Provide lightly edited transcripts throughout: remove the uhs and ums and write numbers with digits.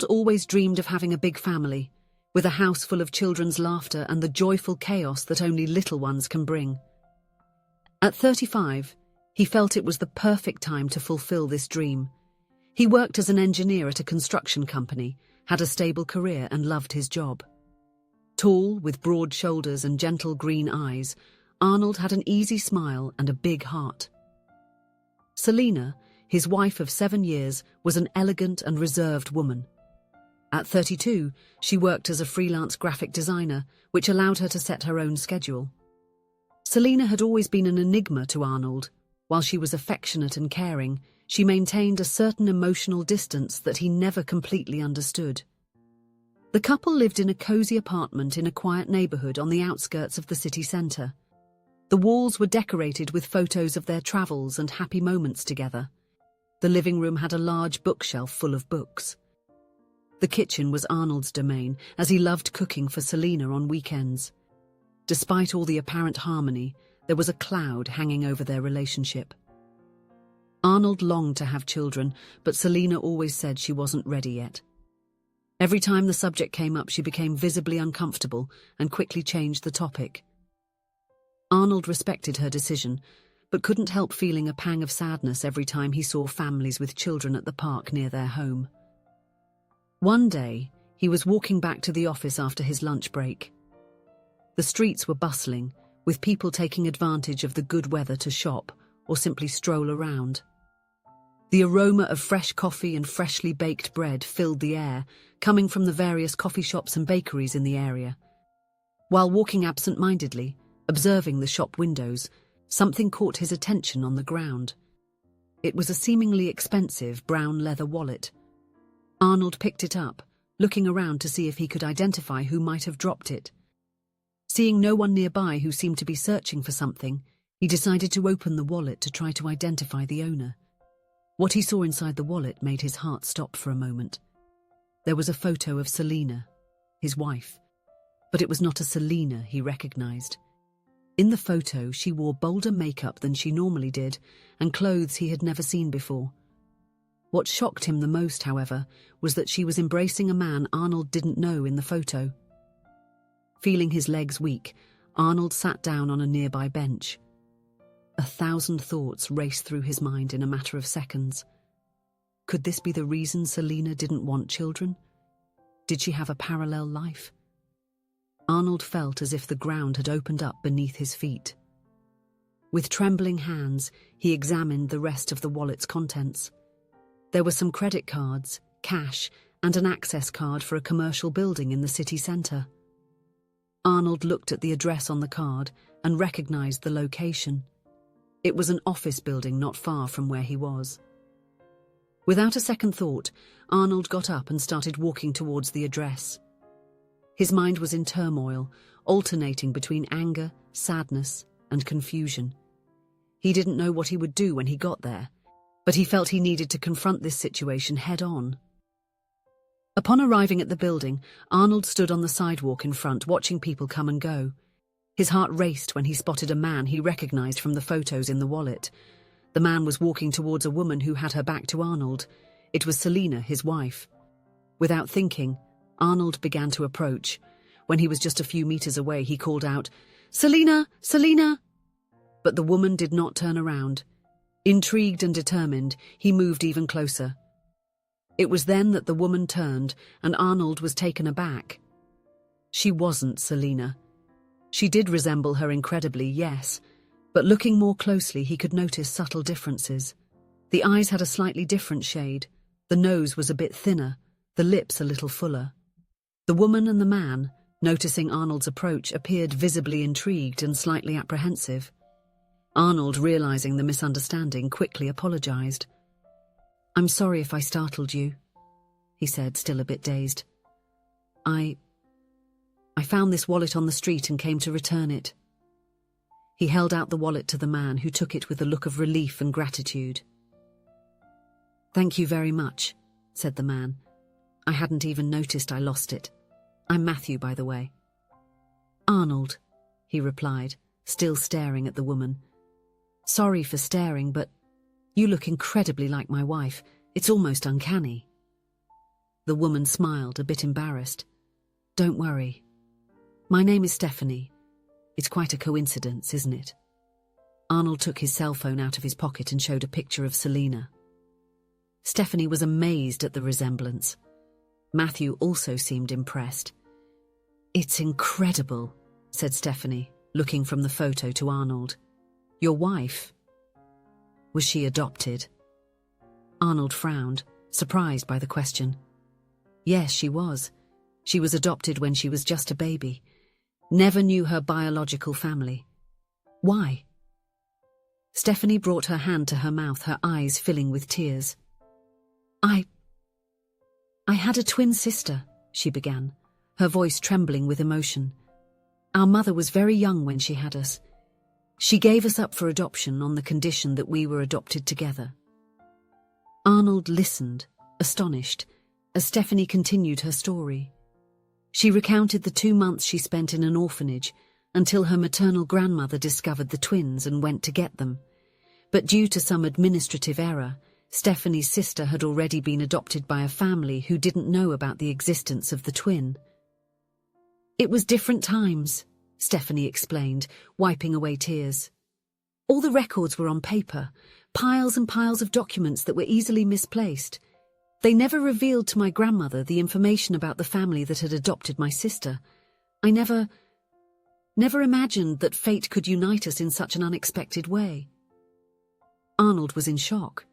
Arnold always dreamed of having a big family, with a house full of children's laughter and the joyful chaos that only little ones can bring. At 35, he felt it was the perfect time to fulfill this dream. He worked as an engineer at a construction company, had a stable career and loved his job. Tall, with broad shoulders and gentle green eyes, Arnold had an easy smile and a big heart. Selina, his wife of 7 years, was an elegant and reserved woman. At 32, she worked as a freelance graphic designer, which allowed her to set her own schedule. Selina had always been an enigma to Arnold. While she was affectionate and caring, she maintained a certain emotional distance that he never completely understood. The couple lived in a cozy apartment in a quiet neighborhood on the outskirts of the city center. The walls were decorated with photos of their travels and happy moments together. The living room had a large bookshelf full of books. The kitchen was Arnold's domain, as he loved cooking for Selina on weekends. Despite all the apparent harmony, there was a cloud hanging over their relationship. Arnold longed to have children, but Selina always said she wasn't ready yet. Every time the subject came up, she became visibly uncomfortable and quickly changed the topic. Arnold respected her decision, but couldn't help feeling a pang of sadness every time he saw families with children at the park near their home. One day, he was walking back to the office after his lunch break. The streets were bustling, with people taking advantage of the good weather to shop or simply stroll around. The aroma of fresh coffee and freshly baked bread filled the air, coming from the various coffee shops and bakeries in the area. While walking absent-mindedly, observing the shop windows, something caught his attention on the ground. It was a seemingly expensive brown leather wallet. Arnold picked it up, looking around to see if he could identify who might have dropped it. Seeing no one nearby who seemed to be searching for something, he decided to open the wallet to try to identify the owner. What he saw inside the wallet made his heart stop for a moment. There was a photo of Selina, his wife, but it was not a Selina he recognized. In the photo, she wore bolder makeup than she normally did and clothes he had never seen before. What shocked him the most, however, was that she was embracing a man Arnold didn't know in the photo. Feeling his legs weak, Arnold sat down on a nearby bench. 1,000 thoughts raced through his mind in a matter of seconds. Could this be the reason Selina didn't want children? Did she have a parallel life? Arnold felt as if the ground had opened up beneath his feet. With trembling hands, he examined the rest of the wallet's contents. There were some credit cards, cash, and an access card for a commercial building in the city centre. Arnold looked at the address on the card and recognized the location. It was an office building not far from where he was. Without a second thought, Arnold got up and started walking towards the address. His mind was in turmoil, alternating between anger, sadness, and confusion. He didn't know what he would do when he got there, but he felt he needed to confront this situation head-on. Upon arriving at the building, Arnold stood on the sidewalk in front, watching people come and go. His heart raced when he spotted a man he recognized from the photos in the wallet. The man was walking towards a woman who had her back to Arnold. It was Selina, his wife. Without thinking, Arnold began to approach. When he was just a few meters away, he called out, "Selina! Selina!" But the woman did not turn around. Intrigued and determined, he moved even closer. It was then that the woman turned, and Arnold was taken aback. She wasn't Selina. She did resemble her incredibly, yes, but looking more closely he could notice subtle differences. The eyes had a slightly different shade, the nose was a bit thinner, the lips a little fuller. The woman and the man, noticing Arnold's approach, appeared visibly intrigued and slightly apprehensive. Arnold, realizing the misunderstanding, quickly apologized. "I'm sorry if I startled you," he said, still a bit dazed. I found this wallet on the street and came to return it." He held out the wallet to the man, who took it with a look of relief and gratitude. "Thank you very much," said the man. "I hadn't even noticed I lost it. I'm Matthew, by the way." "Arnold," he replied, still staring at the woman. "Sorry for staring, but you look incredibly like my wife. It's almost uncanny." The woman smiled, a bit embarrassed. Don't worry. My name is Stephanie. It's quite a coincidence, isn't it? Arnold took his cell phone out of his pocket and showed a picture of Selina. Stephanie was amazed at the resemblance. Matthew also seemed impressed. It's incredible, said Stephanie, looking from the photo to Arnold. Your wife? Was she adopted? Arnold frowned, surprised by the question. Yes, she was. She was adopted when she was just a baby. Never knew her biological family. Why? Stephanie brought her hand to her mouth, her eyes filling with tears. I had a twin sister, she began, her voice trembling with emotion. Our mother was very young when she had us. She gave us up for adoption on the condition that we were adopted together. Arnold listened, astonished, as Stephanie continued her story. She recounted the 2 months she spent in an orphanage until her maternal grandmother discovered the twins and went to get them. But due to some administrative error, Stephanie's sister had already been adopted by a family who didn't know about the existence of the twin. It was different times, Stephanie explained, wiping away tears. All the records were on paper, piles and piles of documents that were easily misplaced. They never revealed to my grandmother the information about the family that had adopted my sister. I never imagined that fate could unite us in such an unexpected way. Arnold was in shock.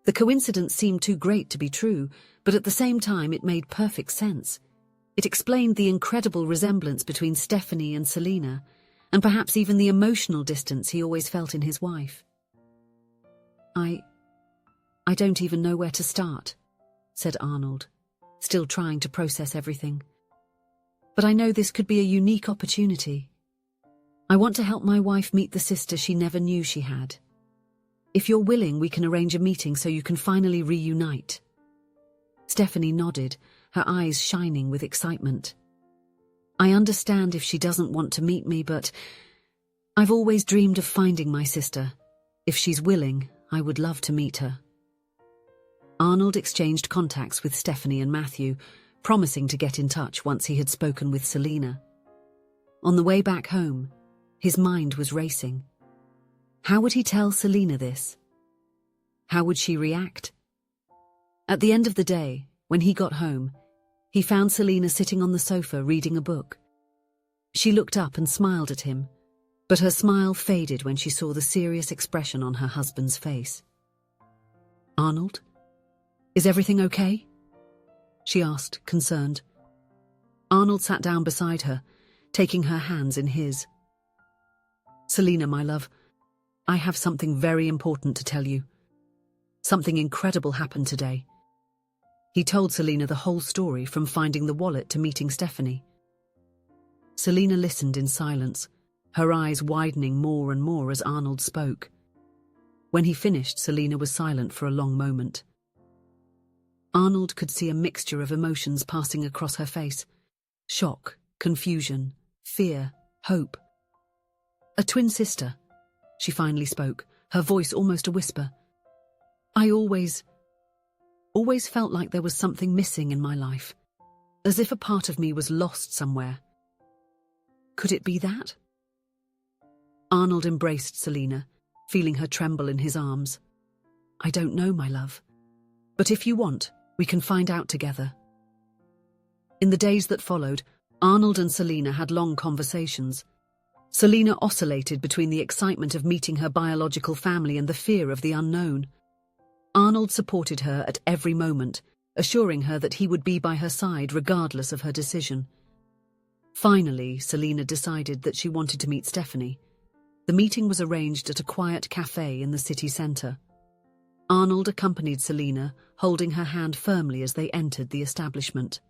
The coincidence seemed too great to be true, but at the same time it made perfect sense. It explained the incredible resemblance between Stephanie and Selina, and perhaps even the emotional distance he always felt in his wife. I don't even know where to start, said Arnold, still trying to process everything. But I know this could be a unique opportunity. I want to help my wife meet the sister she never knew she had. If you're willing, we can arrange a meeting so you can finally reunite. Stephanie nodded, her eyes shining with excitement. I understand if she doesn't want to meet me, but I've always dreamed of finding my sister. If she's willing, I would love to meet her. Arnold exchanged contacts with Stephanie and Matthew, promising to get in touch once he had spoken with Selina. On the way back home, his mind was racing. How would he tell Selina this? How would she react? At the end of the day, when he got home, he found Selina sitting on the sofa reading a book. She looked up and smiled at him, but her smile faded when she saw the serious expression on her husband's face. Arnold? Is everything okay? She asked, concerned. Arnold sat down beside her, taking her hands in his. Selina, my love, I have something very important to tell you. Something incredible happened today. He told Selina the whole story, from finding the wallet to meeting Stephanie. Selina listened in silence, her eyes widening more and more as Arnold spoke. When he finished, Selina was silent for a long moment. Arnold could see a mixture of emotions passing across her face. Shock, confusion, fear, hope. A twin sister, she finally spoke, her voice almost a whisper. I always felt like there was something missing in my life, as if a part of me was lost somewhere. Could it be that? Arnold embraced Selina, feeling her tremble in his arms. I don't know, my love. But if you want, we can find out together. In the days that followed, Arnold and Selina had long conversations. Selina oscillated between the excitement of meeting her biological family and the fear of the unknown. Arnold supported her at every moment, assuring her that he would be by her side regardless of her decision. Finally, Selina decided that she wanted to meet Stephanie. The meeting was arranged at a quiet cafe in the city centre. Arnold accompanied Selina, holding her hand firmly as they entered the establishment.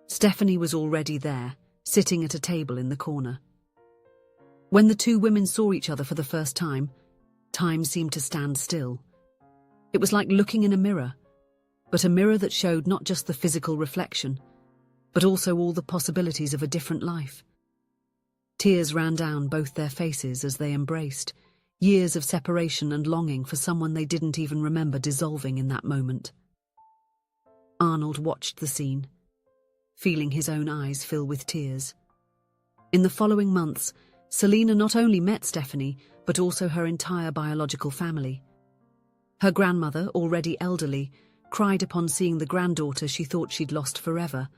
Stephanie was already there, sitting at a table in the corner. When the two women saw each other for the first time seemed to stand still. It was like looking in a mirror, but a mirror that showed not just the physical reflection, but also all the possibilities of a different life. Tears ran down both their faces as they embraced, years of separation and longing for someone they didn't even remember dissolving in that moment. Arnold watched the scene, feeling his own eyes fill with tears. In the following months, Selina not only met Stephanie, but also her entire biological family. Her grandmother, already elderly, cried upon seeing the granddaughter she thought she'd lost forever.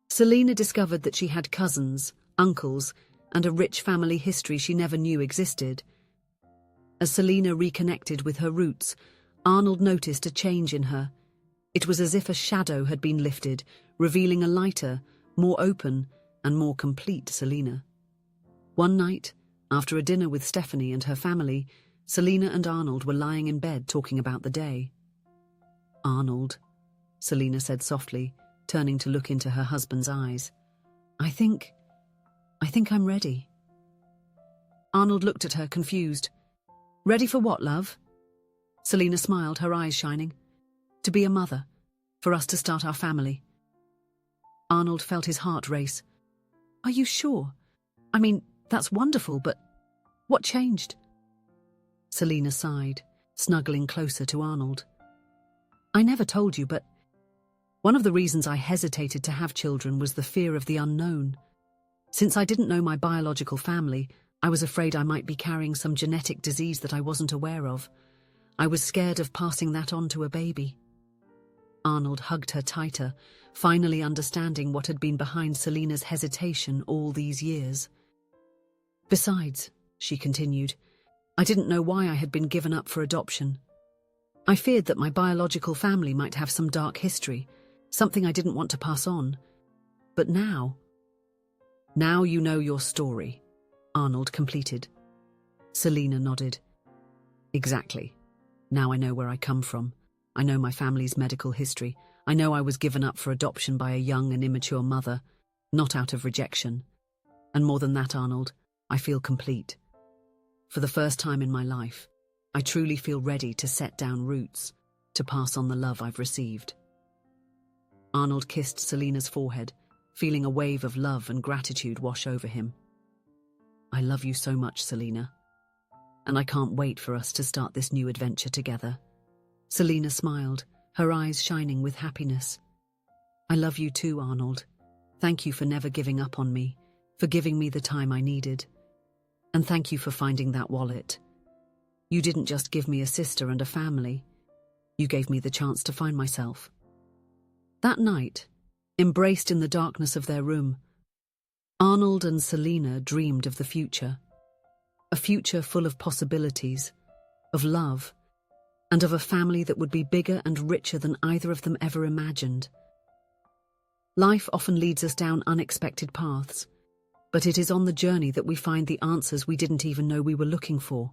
Selina discovered that she had cousins, uncles, and a rich family history she never knew existed. As Selina reconnected with her roots, Arnold noticed a change in her. It was as if a shadow had been lifted, revealing a lighter, more open, and more complete Selina. One night, after a dinner with Stephanie and her family, Selina and Arnold were lying in bed talking about the day. "Arnold," Selina said softly, turning to look into her husband's eyes. I think I'm ready." Arnold looked at her, confused. "Ready for what, love?" Selina smiled, her eyes shining. "To be a mother, for us to start our family." Arnold felt his heart race. "Are you sure? I mean, that's wonderful, but what changed?" Selina sighed, snuggling closer to Arnold. "I never told you, but one of the reasons I hesitated to have children was the fear of the unknown. Since I didn't know my biological family, I was afraid I might be carrying some genetic disease that I wasn't aware of. I was scared of passing that on to a baby." Arnold hugged her tighter, finally understanding what had been behind Selina's hesitation all these years. "Besides," she continued, "I didn't know why I had been given up for adoption. I feared that my biological family might have some dark history, something I didn't want to pass on. But now you know your story," Arnold completed. Selina nodded. "Exactly. Now I know where I come from. I know my family's medical history. I know I was given up for adoption by a young and immature mother, not out of rejection. And more than that, Arnold, I feel complete. For the first time in my life, I truly feel ready to set down roots, to pass on the love I've received." Arnold kissed Selina's forehead, feeling a wave of love and gratitude wash over him. "I love you so much, Selina, and I can't wait for us to start this new adventure together." Selina smiled, her eyes shining with happiness. "I love you too, Arnold. Thank you for never giving up on me, for giving me the time I needed. And thank you for finding that wallet. You didn't just give me a sister and a family. You gave me the chance to find myself." That night, embraced in the darkness of their room, Arnold and Selina dreamed of the future. A future full of possibilities, of love, and of a family that would be bigger and richer than either of them ever imagined. Life often leads us down unexpected paths, but it is on the journey that we find the answers we didn't even know we were looking for.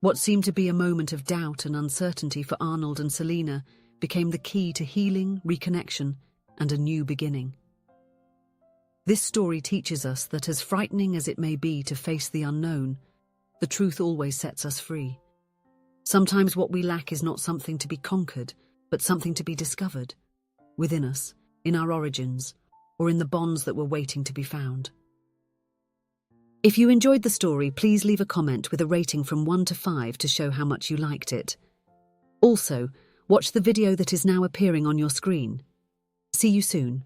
What seemed to be a moment of doubt and uncertainty for Arnold and Selina became the key to healing, reconnection, and a new beginning. This story teaches us that as frightening as it may be to face the unknown, the truth always sets us free. Sometimes what we lack is not something to be conquered, but something to be discovered, within us, in our origins, or in the bonds that were waiting to be found. If you enjoyed the story, please leave a comment with a rating from 1 to 5 to show how much you liked it. Also, watch the video that is now appearing on your screen. See you soon.